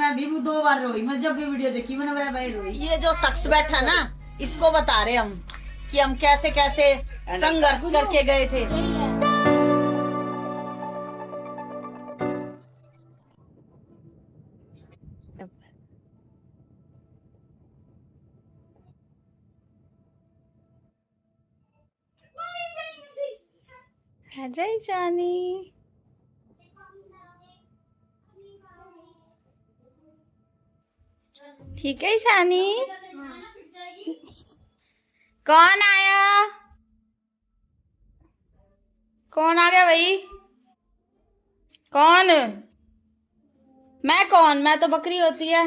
मैं भी 2 बार रोई। मैं जब भी वीडियो देखी मैंने वह भाई रोई। ये जो शख्स बैठा ना, इसको बता रहे हम कि हम कैसे कैसे संघर्ष करके गए थे। जय जानी ठीक है ईशानी। कौन आया? कौन आ गया भाई? कौन? मैं कौन? मैं तो बकरी होती है।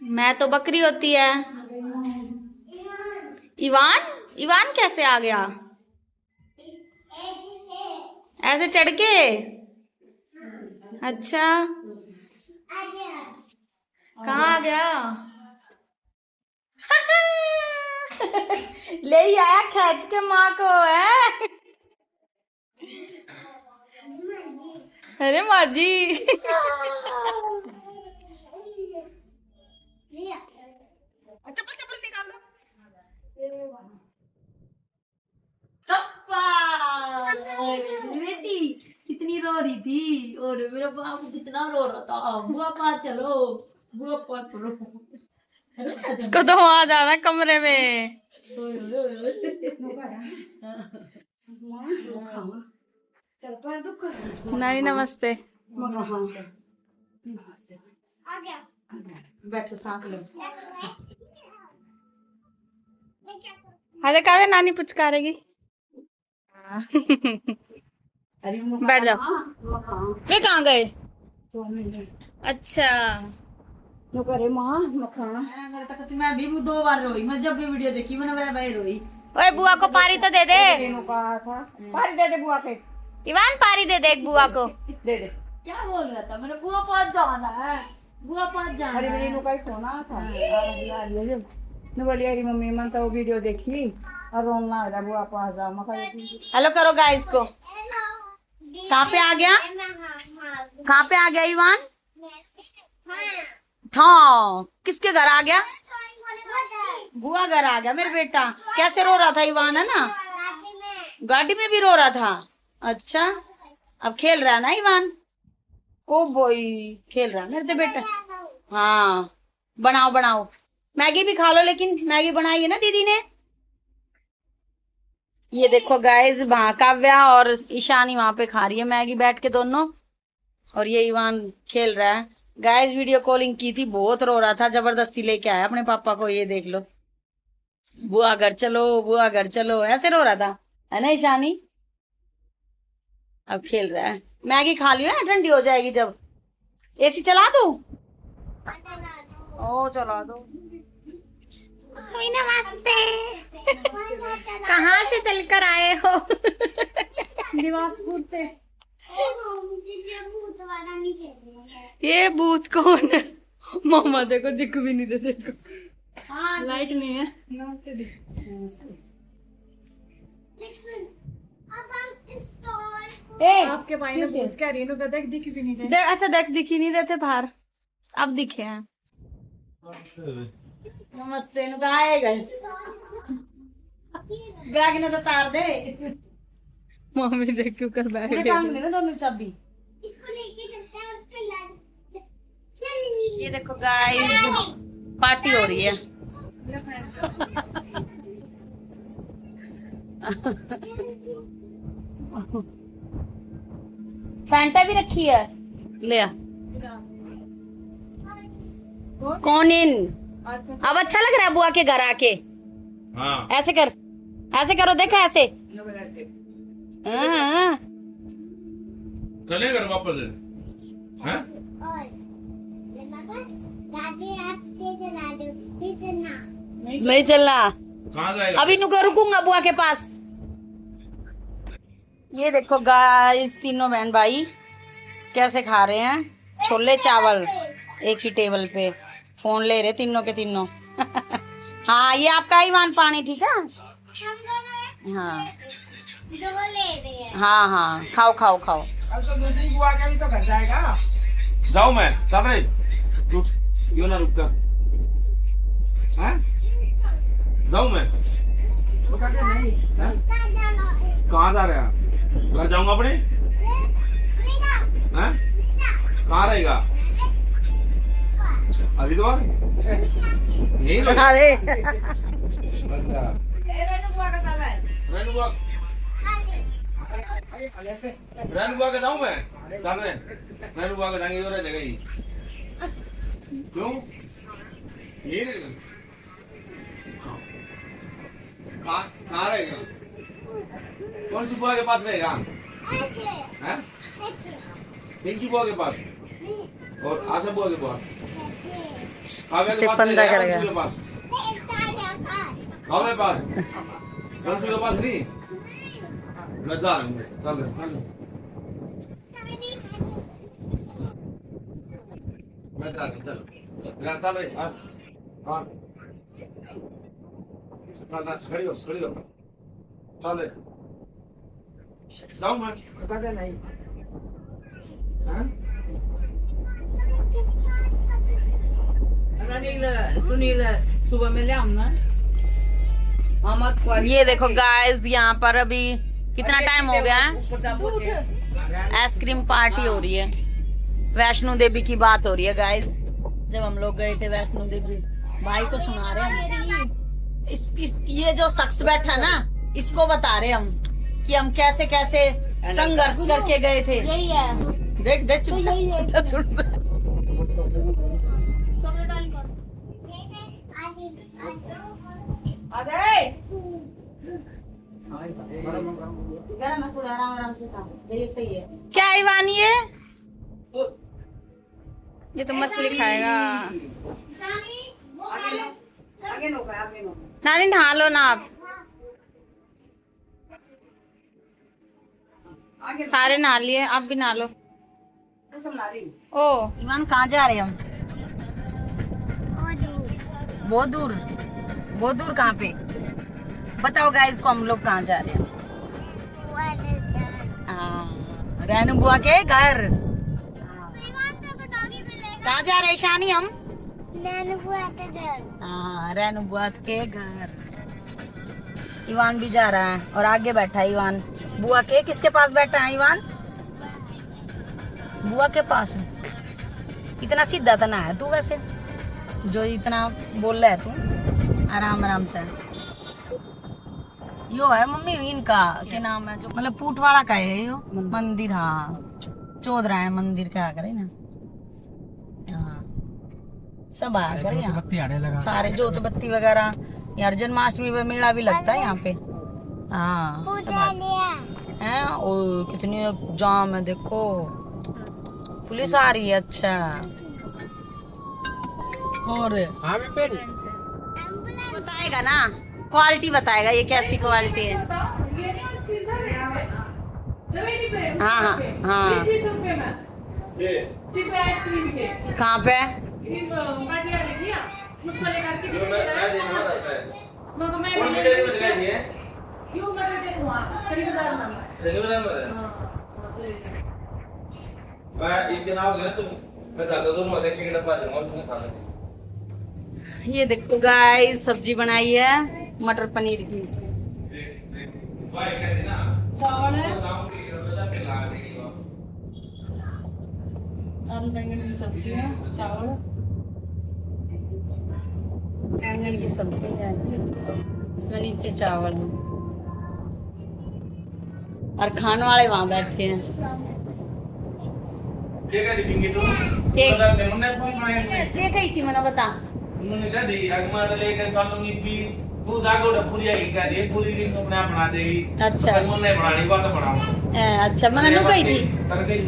मैं तो बकरी होती है। इवान? इवान कैसे आ गया? ऐसे चढ़ के? अच्छा कहाँ आ गया? ले ही आया खींच के माँ को है। अरे माँ जी चप्पल निकाल लो। बेटी कितनी रो रही थी और मेरा बाप कितना रो रहा था। बुआ पास चलो, बुआ पास चलो। इसको तो वहां जाना है कमरे में। नहीं नमस्ते। बैठो सांस लो। अरे काव्या नानी पुचकारेगी। बैठ जाओ। वे कहाँ गए? अच्छा करे माँ मेरे तक मैं भी 2 बार रोई। मैं जब भी वीडियो देखी मैंने वह भाई रोई। ओए बुआ को पारी तो दे दे। पारी दे दे बुआ के। इवान पारी दे दे एक बुआ को। दे दे। क्या बोल रहा था? मेरे बुआ पास जाना है, बुआ पास जाना है। मेरी नुका सोना था। बोली अरे मम्मी मन तो वीडियो देखी और रोना आ रहा बुआ पास जाओ। हेलो करो गाइस को। कहाँ पे आ गया? कहाँ पे आ गया इवान? हाँ किसके घर आ गया? बुआ घर आ गया मेरे बेटा। कैसे रो रहा था इवान है ना? गाड़ी में भी रो रहा था। अच्छा अब खेल रहा है ना इवान? ओ बोई खेल रहा है मेरे बेटा। हाँ बनाओ बनाओ मैगी भी खा लो। लेकिन मैगी बनाई है ना दीदी ने। ये देखो गाइस वहां काव्या और ईशानी वहां पे खा रही है मैगी बैठ के दोनों। और ये इवान खेल रहा है। गाइस वीडियो कॉलिंग की थी, बहुत रो रहा था, जबरदस्ती लेके आया अपने पापा को। ये देख लो बुआ घर चलो, बुआ घर चलो, ऐसे रो रहा था है ना ईशानी? अब खेल रहा है। मैगी खा लियो ना, ठंडी हो जाएगी जब। एसी चला दूं? ओ चला दो। नमस्ते। कहाँ से चलकर आए हो? निवासपुर से। ये भूत कौन है? मामा देखो दिख भी नहीं दे। देखो हाँ लाइट नहीं है। ए आपके भाई ने पूछ क्या रेनू का देख दिख भी नहीं रहे। अच्छा देख दिख ही नहीं रहे थे बाहर, अब दिखे हैं। नमस्ते नु आए गए। बैग ने तो तार दे। मम्मी देख क्यों कर बैठ पूरे गई। टांग देना दोनों चाबी। ये देखो गाइस पार्टी हो रही है। फैंटा भी रखी है। ले आ। कौन इन? अब अच्छा लग रहा है बुआ के घर आके। हाँ। ऐसे कर, ऐसे करो, देखो ऐसे। हाँ। चले घर वापस हैं? नहीं चलना। कहाँ जाएगा? अभी नुका रुकूंगा बुआ के पास। ये देखो गाइस तीनों बहन भाई कैसे खा रहे हैं छोले चावल एक ही टेबल पे। फोन ले रहे तीनों के तीनों। हाँ ये आपका ईवान पानी ठीक है। हाँ हाँ हाँ खाओ खाओ खाओ। अब तो दूसरी बुआ का भी तो घर जाएगा। जाऊं मैं, चल रहे रुक, क्यों ना रुकता हैं? जाऊं मैं, वो कहते नहीं। कहाँ जा रहे हैं? घर जाऊंगा अपने हैं? कहाँ रहेगा हरिद्वार? यही रहेगा? अरे अच्छा रेनू बुआ के जाऊं मैं, चल रहे रेनू बुआ के जाएंगे, रह जगह ही क्यों यही रहेगा? कहाँ रहेगा? कौन सी बुआ के पास रहेगा? हैं? पिंकी बुआ के पास और आशा बुआ के पास, काव्या के पास पंदा रहेगा? करेगा। कंसू के पास, काव्या के पास, कंसू के पास नहीं। मैं जा रहा हूँ, चल रहे मैं चल रहे हाँ हाँ खड़ी हो चल रहे जाऊँ मैं, वो कहते नहीं। सुनील सुबह में ले आऊंगा। ये देखो गाइस, यहाँ पर अभी कितना टाइम हो गया है, आइसक्रीम पार्टी हो रही है। वैष्णो देवी की बात हो रही है गाइस। जब हम लोग गए थे वैष्णो देवी, भाई को सुना रहे हैं ये जो शख्स बैठा ना, इसको बता रहे हम कि हम कैसे कैसे संघर्ष करके गए थे। यही है, देख देख तो यही है। सुन चॉकलेट डाली कौन? गरम है, थोड़ा आराम आराम से खा, ये सही है। क्या ईवान ये तो मछली खाएगा। नानी नहा लो ना आप, सारे नहा लिए, आप भी नहा लो। ओ ईवान कहाँ जा रहे हैं हम? बहुत दूर कहाँ पे? बताओ गाइस को हम लोग कहाँ जा रहे हैं? रेनू बुआ के घर। कहाँ जा रहे हैं शानी हम? हाँ रेनू बुआ के घर। ईवान भी जा रहा है और आगे बैठा है ईवान बुआ के। किसके पास बैठा है ईवान? बुआ के पास। इतना सीधा तो ना है तू वैसे, जो इतना बोल रहा है तू आराम आराम से। यो है मम्मी इनका क्या नाम है, जो मतलब पूटवाड़ा का है यो मंदिर। हाँ चौधरायण मंदिर का करे ना। हाँ सब आया करे यहाँ सारे, जोत बत्ती वगैरह। यार जन्माष्टमी में मेला भी लगता है यहाँ पे। हाँ सब है। ओ कितनी जाम है देखो, पुलिस आ रही है। अच्छा और बताएगा ना, क्वालिटी बताएगा ये कैसी क्वालिटी है। हाँ हाँ हाँ कहाँ पे? ये देखो गाइस सब्जी बनाई है मटर पनीर की। चावल है, आलू बैंगन की सब्जी है, चावल बैंगन की सब्जी है, इसमें नीचे चावल है और खाने वाले वहाँ बैठे हैं। ये कही थी मैंने बता, उन्होंने कहा दी अगमा तो लेकर कालूंगी पीर तू जागो पूरी आएगी कह दी पूरी दिन तो अपने आप बना देगी। अच्छा मुन्ने बनानी बात बनाऊं। अच्छा मैंने नु कही थी कर गई।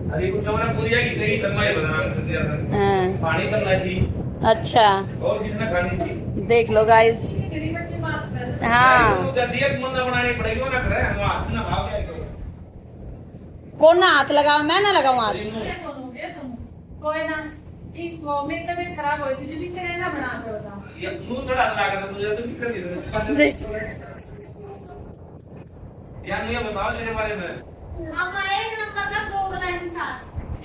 अरे कुछ तो मैंने पूरी आएगी कही तब मैं बना पानी करना थी। अच्छा और किसने खानी थी देख लो गाइस। हाँ तू कर दिया मुन्ने बनानी पड़ेगी वो ना करे हम हाथ ना भाग गया कौन ना हाथ लगाओ, मैं ना लगाऊं हाथ। कोई ना मेरी तबीयत खराब हुई थी जो भी सिरेना बना के बता ये मुंह थोड़ा लगा था तुझे तो भी कर दी यार मुझे बताओ मेरे बारे में। मामा एक नंबर का दोगला इंसान,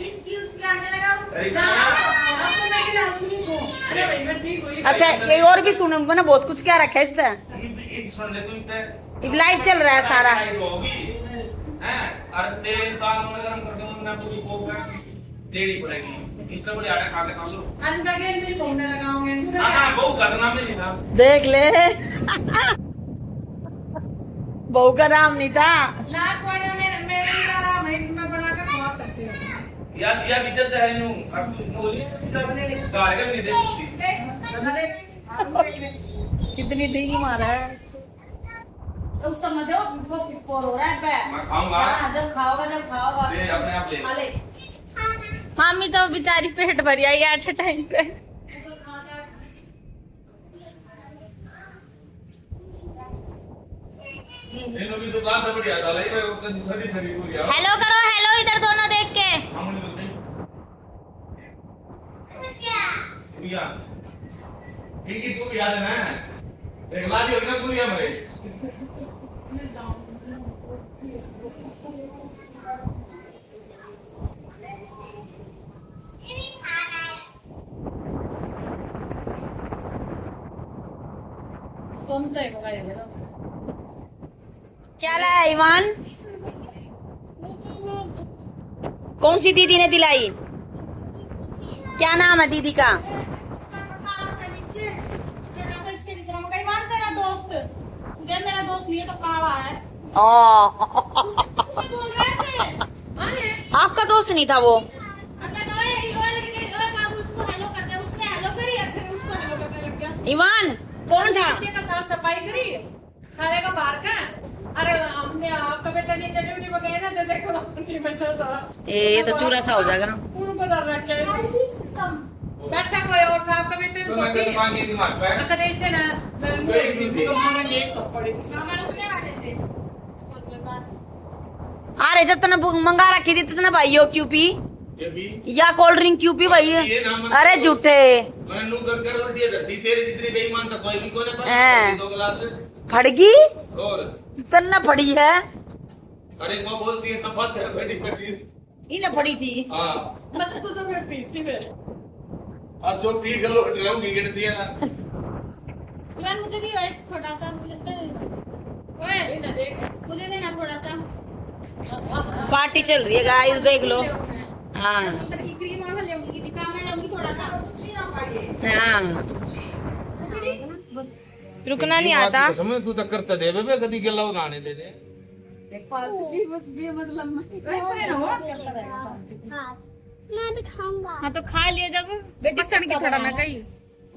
इसकी उसके आगे लगाओ। अच्छा एक और भी सुनो ना, बहुत कुछ क्या रखा है इस तरह। सुन ले तुम ते लाइट चल रहा है सारा। हैं और तेल दाल में गरम कर दूं ना, पूरी कोक देनी पड़ेगी। इससे बड़े आटा खा के खा लो। अंडा के भी पौने लगाओगे ना ना बहु का नाम नहीं था। देख ले बहू का नाम नहीं था। लाख वाला मेरे नाम है, मैं बना के खवा सकती हूँ। या बिचत है नु अब तू बोली गार के नहीं दे सकती। कितनी ढीली मारा है। तो उस समय दो वो पोर हो रहा है पे। मैं खाऊंगा। हाँ, जब खाओगा दे अपने आप ले। खा ले। मामी तो बेचारी पेट भरी आई एट टाइम पे। इन्हों की दुकान तो बढ़िया था, लेकिन वो दूसरी खड़ी पूरी है। हेलो करो, हेलो इधर दोनों देख के। हम नहीं बोलते पूरिया ठीक है, तू भी याद है ना, एक लादी होगी ना पूरिया मेरे। सुनते हो गए क्या लाया ईमान? कौन सी दीदी ने दिलाई? क्या नाम है दीदी का? मेरा दोस्त नहीं है तो काला है। आपका दोस्त नहीं था वो? ईमान कौन था? नीचे का साफ सफाई करी, सारे का बाहर का। अरे हमने आपका बेटा नीचे ड्यूटी पर गए ना, तो देखो अपनी बेटा सारा ये तो चूरा सा हो जाएगा। पूर्ण बदल रखे बैठा कोई और था आपका बेटे तो मैं तो मांगी थी मार पे। अगर ऐसे ना मैं मांगेंगे एक पड़ी अरे जब तने मंगा रखी थी तितना भाई यो क्यों पी ये भी या कोल्ड ड्रिंक क्यों पी भाई? अरे झूठे मैंने नू कर कर उल्टी धरती, तेरे जितनी बेईमान था कोई भी कोने पर दो गिलास फड़गी और तन्ना फड़ी है। अरे वो बोलती है ना पाँच बैठी बैठी। इन्हें फड़ी थी। हाँ मतलब तो मैं पीती है। और जो पी कर लो गिरती है ना। मुझे दियो एक छोटा सा। ओए ना देख मुझे देना थोड़ा सा। पार्टी चल रही है गाइस, देख लो। हाँ क्रीम और लेंगी, मैं लूंगी थोड़ा सा। हाँ रुकना नहीं आता। समझ तू तक करता दे बे कदी गल्ला उड़ाने दे दे। हाँ तो खा लिया जब बसन की थोड़ा ना कही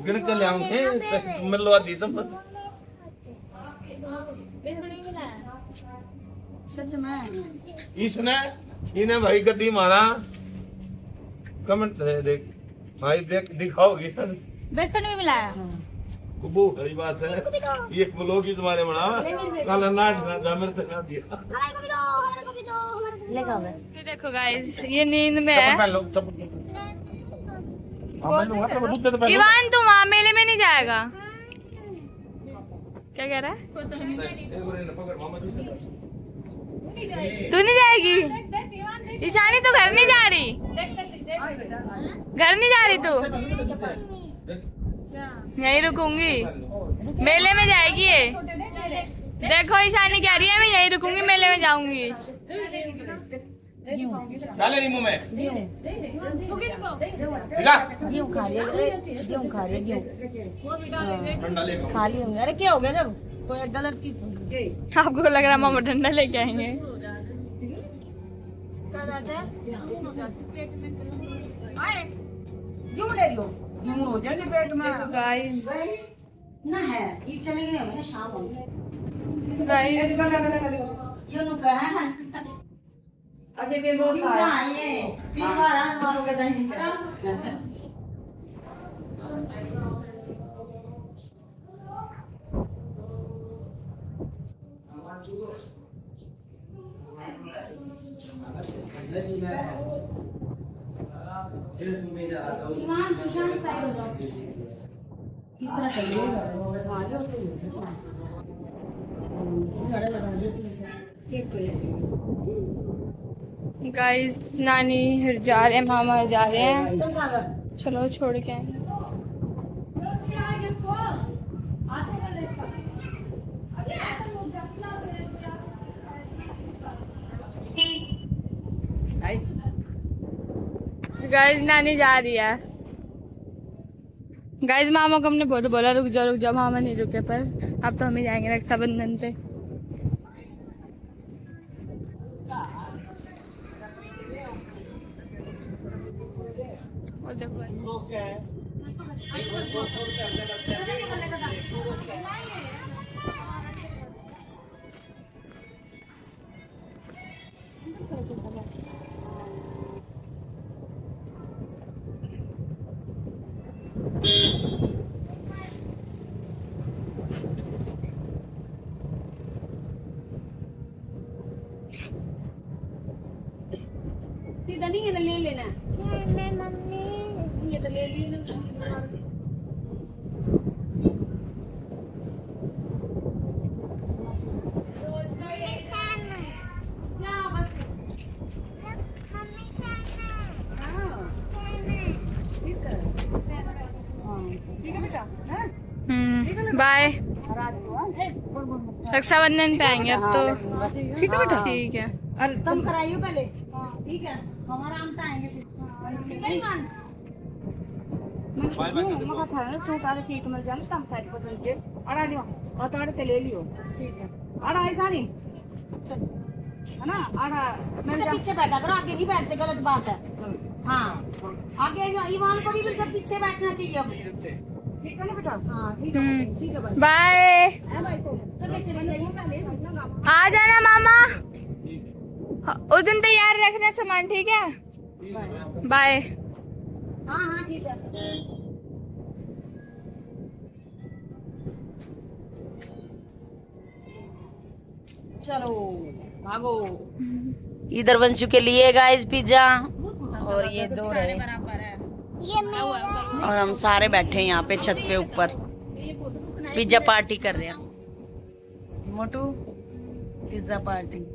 गिन के ले आऊंगे मिलवा दी सब। सच में इसने इन्हें भाई कदी मारा कमेंट देख भाई देख दिखाओगी बेसन भी मिलाया। वो बड़ी बात है, ये ब्लॉग ही तुम्हारे बना कल ना मेरे तक ना दिया। ये देखो गाइस, ये नींद में है। इवान तू वहाँ मेले में नहीं जाएगा? क्या कह रहा है? तू नहीं जाएगी? ईशानी तो घर नहीं जा रही, घर नहीं जा रही तू? यहीं रुकूंगी, मेले में जाएगी ये। देखो ईशानी कह रही है मैं यहीं रुकूंगी, मेले में जाऊंगी। डाले नहीं मुंह में गेहूँ खा रही है, गेहूँ खा रही है, गेहूँ ठंडा ले खा ली होंगे। अरे क्या हो गया जब कोई गलत चीज? आपको लग रहा है मामा ठंडा लेके आएंगे? क्यों ले रही हो? हो जाएंगे पेट में गाइस। ना है ये चले गए होंगे ना शाम हो गई। गाइस ये नु कहा है अजय के दो कहाँ ये बीमार है मारो के दही किस तरह करिएगा? गाइस नानी जा रहे हैं, मामा जा रहे हैं। चलो छोड़ के आएंगे। गाइस नानी जा रही है। गाइस मामा को हमने बहुत बोला रुक जाओ, मामा नहीं रुके, पर अब तो हम ही जाएंगे रक्षाबंधन पे। और देखो नहीं है, ले लेना ये तो ले ली ना। बाय। रक्षाबंधन पे आएंगे अब तो। ठीक है बेटा। ठीक है। अरे तुम कराइयो पहले। ठीक है, हमारा आम आएंगे फिर। ठीक है ईमान? मका था ना सूट आरे ठीक मिल जाने तम साइड पर चल के अड़ा लियो और तो अड़े ले लियो। ठीक है, अड़ा ऐसा नहीं चल, है ना? अड़ा मैं पीछे बैठा करो, आगे नहीं बैठते, गलत बात है। हाँ, आगे ईमान को भी बिल्कुल पीछे बैठना चाहिए अब। ठीक है ना बेटा? हाँ ठीक है, ठीक है भाई। बाय। आ जाना मामा, उस दिन तैयार रखना सामान, ठीक है? बाय। हाँ हाँ ठीक है। चलो भागो। इधर वंशु के लिए गाइस पिज्जा, और ये दो रहे, बराबर है। और हम सारे बैठे हैं यहाँ पे छत पे ऊपर, पिज्जा पार्टी कर रहे हैं। मोटू पिज्जा पार्टी।